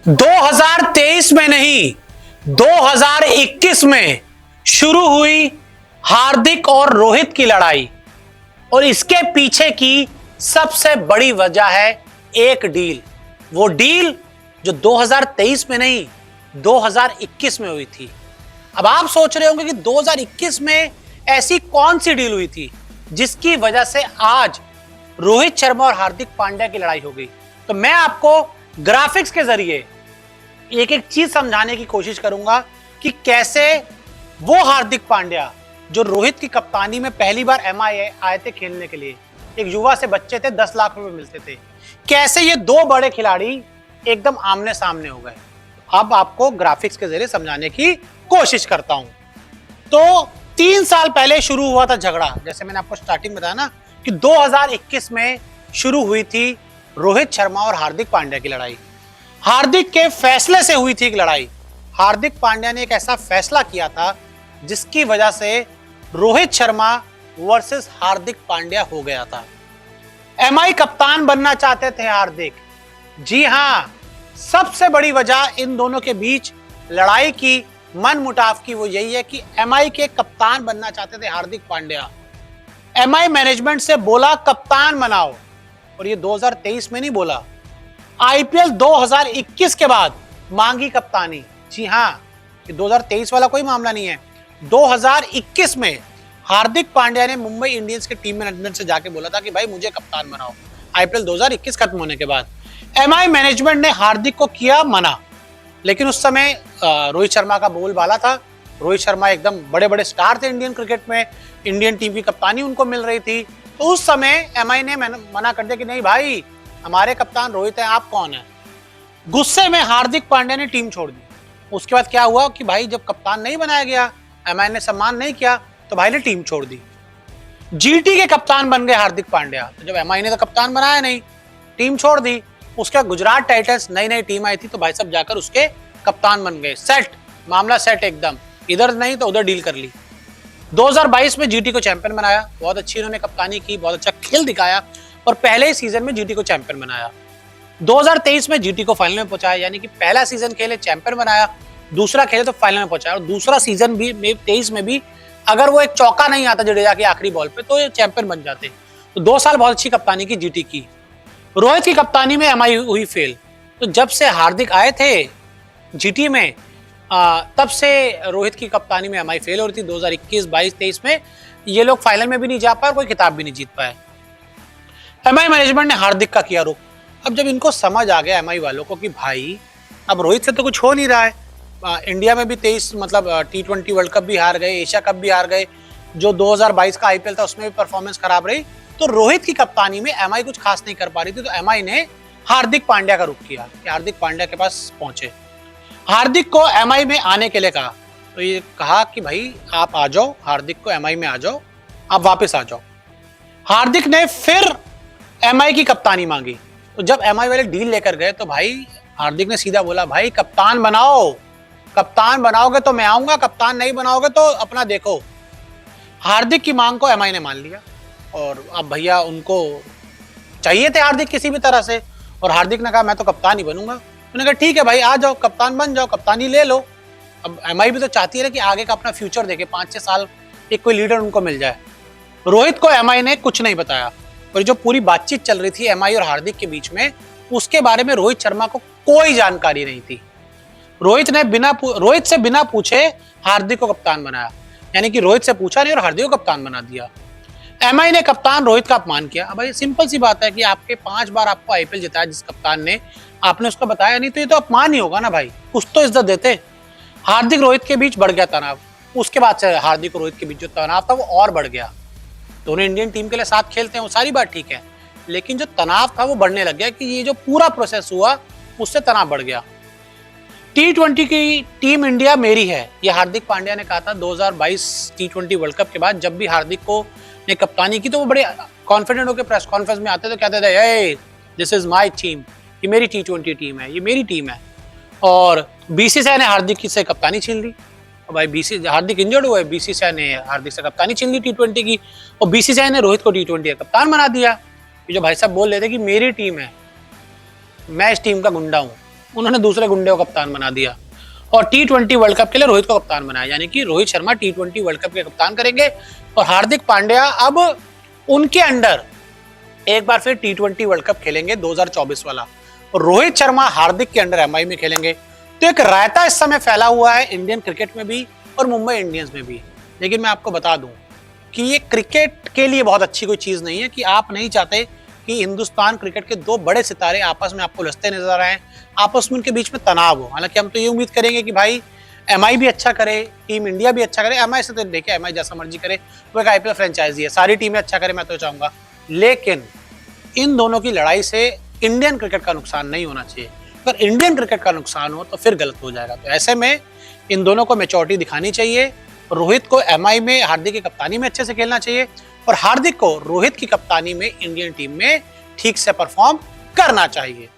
2023 में नहीं, 2021 में शुरू हुई हार्दिक और रोहित की लड़ाई, और इसके पीछे की सबसे बड़ी वजह है एक डील। वो डील जो 2023 में नहीं, 2021 में हुई थी। अब आप सोच रहे होंगे कि 2021 में ऐसी कौन सी डील हुई थी जिसकी वजह से आज रोहित शर्मा और हार्दिक पांड्या की लड़ाई हो गई। तो मैं आपको ग्राफिक्स के जरिए एक एक चीज समझाने की कोशिश करूंगा कि कैसे वो हार्दिक पांड्या जो रोहित की कप्तानी में पहली बार एमआई आए थे खेलने के लिए, एक युवा से बच्चे थे, 10 लाख रुपए मिलते थे, कैसे ये दो बड़े खिलाड़ी एकदम आमने सामने हो गए। अब आपको ग्राफिक्स के जरिए समझाने की कोशिश करता हूं। तो 3 साल पहले शुरू हुआ था झगड़ा, जैसे मैंने आपको स्टार्टिंग बताया ना कि 2021 में शुरू हुई थी रोहित शर्मा और हार्दिक पांड्या की लड़ाई। हार्दिक के फैसले से हुई थी एक लड़ाई। हार्दिक पांड्या ने एक ऐसा फैसला किया था जिसकी वजह से रोहित शर्मा वर्सेस हार्दिक पांड्या हो गया था। एमआई कप्तान बनना चाहते थे हार्दिक। जी हां, सबसे बड़ी वजह इन दोनों के बीच लड़ाई की, मन मुटाव की, वो यही है कि एमआई के कप्तान बनना चाहते थे हार्दिक पांड्या। एमआई मैनेजमेंट से बोला कप्तान बनाओ, और ये 2023 में नहीं बोला, आईपीएल 2021 के बाद मांगी कप्तानी। जी हां, ये 2023 वाला कोई मामला नहीं है। 2021 में हार्दिक पांड्या ने मुंबई इंडियंस के टीम मैनेजमेंट से जाके बोला था कि भाई मुझे कप्तान बनाओ। आईपीएल 2021 खत्म होने के बाद एमआई मैनेजमेंट ने हार्दिक को किया मना, लेकिन उस समय रोहित शर्मा का बोलबाला था। रोहित शर्मा एकदम बड़े बड़े स्टार थे इंडियन क्रिकेट में, इंडियन टीम की कप्तानी उनको मिल रही थी। तो उस समय एमआई ने मना कर दिया कि नहीं भाई, हमारे कप्तान रोहित है, आप कौन है। गुस्से में हार्दिक पांड्या ने टीम छोड़ दी। उसके बाद क्या हुआ कि भाई जब कप्तान नहीं बनाया गया, एमआई ने सम्मान नहीं किया, तो भाई ने टीम छोड़ दी। जीटी के कप्तान बन गए हार्दिक पांड्या। तो जब एमआई ने तो कप्तान बनाया नहीं, टीम छोड़ दी। उसके बाद गुजरात टाइटंस नई नई टीम आई थी, तो भाई साहब जाकर उसके कप्तान बन गए। सेट, मामला सेट एकदम, इधर नहीं तो उधर डील कर ली। 2022 में जीटी को चैंपियन बनाया, बहुत अच्छी उन्होंने कप्तानी की, बहुत अच्छा खेल दिखाया, और पहले ही सीजन में जीटी को चैंपियन बनाया। 2023 में जीटी को फाइनल में पहुंचाया, यानी कि पहला सीजन खेले चैंपियन बनाया, दूसरा खेले तो फाइनल में पहुंचाया, और दूसरा सीजन भी 23 में भी अगर वो एक चौका नहीं आता जडेजा की आखिरी बॉल पे तो ये चैंपियन बन जाते। तो 2 साल बहुत अच्छी कप्तानी की जीटी की। रोहित की कप्तानी में एमआई हुई फेल। तो जब से हार्दिक आए थे जीटी में, तब से रोहित की कप्तानी में एमआई फेल हो रही थी। 2021, 22, 23 में ये लोग फाइनल में भी नहीं जा पाए, कोई खिताब भी नहीं जीत पाए। एमआई मैनेजमेंट ने हार्दिक का किया रुख। अब जब इनको समझ आ गया एमआई वालों को कि भाई अब रोहित से तो कुछ हो नहीं रहा है, इंडिया में भी 23 मतलब T20 वर्ल्ड कप भी हार गए, एशिया कप भी हार गए, जो 2022 का आईपीएल था उसमें भी परफॉर्मेंस खराब रही, तो रोहित की कप्तानी में एमआई कुछ खास नहीं कर पा रही थी। तो एमआई ने हार्दिक पांड्या का रुख किया कि हार्दिक पांड्या के पास पहुंचे। हार्दिक को एमआई में आने के लिए कहा, तो ये कहा कि भाई आप आ जाओ, हार्दिक को एमआई में आ जाओ, आप वापस आ जाओ। हार्दिक ने फिर एमआई की कप्तानी मांगी। तो जब एमआई वाले डील लेकर गए तो भाई हार्दिक ने सीधा बोला, भाई कप्तान बनाओ, कप्तान बनाओगे तो मैं आऊंगा, कप्तान नहीं बनाओगे तो अपना देखो। हार्दिक की मांग को एमआई ने मान लिया, और अब भैया उनको चाहिए थे हार्दिक किसी भी तरह से, और हार्दिक ने कहा मैं तो कप्तान ही बनूंगा। उन्होंने कहा ठीक है भाई, आ जाओ, कप्तान बन जाओ, कप्तानी ले लो। अब एमआई भी तो चाहती है कि आगे का अपना फ्यूचर देखे, 5-6 साल एक कोई लीडर उनको मिल जाए। रोहित को एमआई ने कुछ नहीं बताया, और जो पूरी बातचीत चल रही थी एमआई और हार्दिक के बीच में, उसके बारे में रोहित शर्मा को कोई जानकारी नहीं थी। रोहित से बिना पूछे हार्दिक को कप्तान बनाया, यानी कि रोहित से पूछा नहीं और हार्दिक को कप्तान बना दिया। एमआई ने कप्तान रोहित का अपमान किया। अब भाई सिंपल सी बात है कि आपके 5 बार आपको आईपीएल जिताया जिस कप्तान ने, आपने उसको बताया नहीं, तो ये तो अपमान ही होगा ना भाई, कुछ तो इज्जत देते। हार्दिक रोहित के बीच बढ़ गया तनाव। उसके बाद से हार्दिक और रोहित के बीच जो तनाव था वो और बढ़ गया। दोनों इंडियन टीम के लिए साथ खेलते हैं, वो सारी बात ठीक है, लेकिन जो तनाव था वो बढ़ने लग गया कि ये जो पूरा प्रोसेस हुआ उससे तनाव बढ़ गया। T20 की टीम इंडिया मेरी है, ये हार्दिक पांड्या ने कहा था 2022 T20 वर्ल्ड कप के बाद। जब भी हार्दिक को ने कप्तानी की तो वो बड़े कॉन्फिडेंट होकर प्रेस कॉन्फ्रेंस में आते तो कहते थे, हे दिस इज माय टीम, ये मेरी T20 टीम है, ये मेरी टीम है। और बीसीसीआई ने हार्दिक से कप्तानी छीन ली। भाई हार्दिक इंजर्ड हुआ है, बीसीसीआई ने हार्दिक से कप्तानी छीन ली T20 की, और बीसीसीआई ने रोहित को T20 का कप्तान बना दिया। जो भाई साहब बोल रहे थे कि मेरी टीम है, मैं इस टीम का गुंडा हूं, उन्होंने दूसरे गुंडे को कप्तान बना दिया और T20 वर्ल्ड कप के लिए रोहित को कप्तान बनाया, यानी कि Rohit Sharma T20 world cup के कप्तान करेंगे और हार्दिक पांड्या अब उनके अंडर एक बार फिर T20 वर्ल्ड कप खेलेंगे 2024 वाला, और रोहित शर्मा हार्दिक के अंडर एमआई में खेलेंगे। तो एक रायता इस समय फैला हुआ है इंडियन क्रिकेट में भी और मुंबई इंडियंस में भी। लेकिन मैं आपको बता दूं कि ये क्रिकेट के लिए बहुत अच्छी कोई चीज नहीं है कि आप नहीं चाहते कि हिंदुस्तान क्रिकेट के दो बड़े सितारे आपस में आपको लड़ते नजर आए, आपस में उनके बीच में तनाव हो। हालांकि हम तो ये उम्मीद करेंगे कि भाई एमआई भी अच्छा करे, टीम इंडिया भी अच्छा करे। एमआई से तो देखे, एमआई जैसा मर्जी करे, वो एक आईपीएल फ्रेंचाइजी है, सारी टीमें अच्छा करे, मैं तो चाहूंगा। लेकिन इन दोनों की लड़ाई से इंडियन क्रिकेट का नुकसान नहीं होना चाहिए। अगर इंडियन क्रिकेट का नुकसान हो तो फिर गलत हो जाएगा। तो ऐसे में इन दोनों को मैच्योरिटी दिखानी चाहिए। रोहित को एमआई में हार्दिक की कप्तानी में अच्छे से खेलना चाहिए और हार्दिक को रोहित की कप्तानी में इंडियन टीम में ठीक से परफॉर्म करना चाहिए।